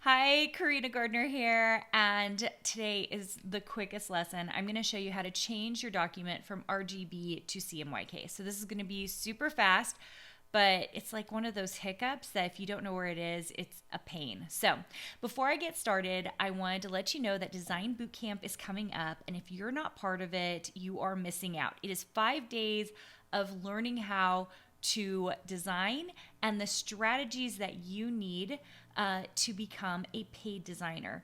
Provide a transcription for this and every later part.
Hi, Karina Gardner here, and today is the quickest lesson. I'm going to show you how to change your document from RGB to CMYK. So this is going to be super fast, but it's like one of those hiccups that if you don't know where it is, it's a pain. So before I get started, I wanted to let you know that Design Bootcamp is coming up, and if you're not part of it, you are missing out. It is 5 days of learning how to design and the strategies that you need to become a paid designer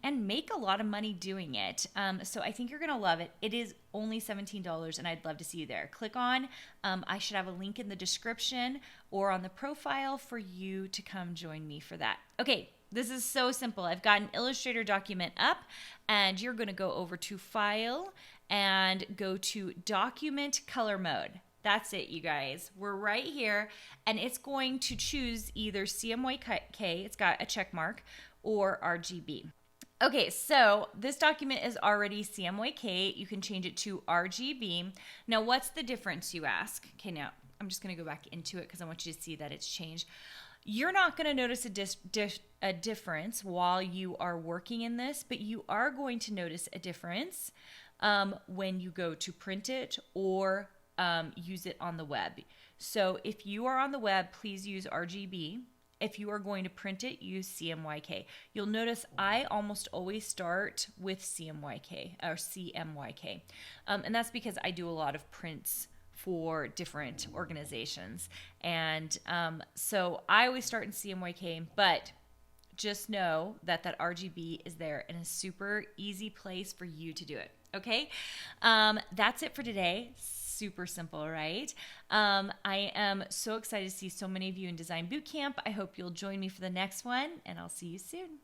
and make a lot of money doing it. So I think you're going to love it. It is only $17 and I'd love to see you there. Click on, I should have a link in the description or on the profile for you to come join me for that. Okay, this is so simple. I've got an Illustrator document up and you're going to go over to File and go to Document Color Mode. That's it, you guys. We're right here, and it's going to choose either CMYK, it's got a check mark, or RGB. Okay, so this document is already CMYK. You can change it to RGB. Now, what's the difference, you ask? Okay, now I'm just going to go back into it because I want you to see that it's changed. You're not going to notice a difference while you are working in this, but you are going to notice a difference when you go to print it or use it on the web. So if you are on the web, please use RGB. If you are going to print it, use CMYK. You'll notice I almost always start with CMYK. And that's because I do a lot of prints for different organizations. And so I always start in CMYK, but just know that RGB is there and a super easy place for you to do it. Okay, that's it for today. Super simple, right? I am so excited to see so many of you in Design Bootcamp. I hope you'll join me for the next one, and I'll see you soon.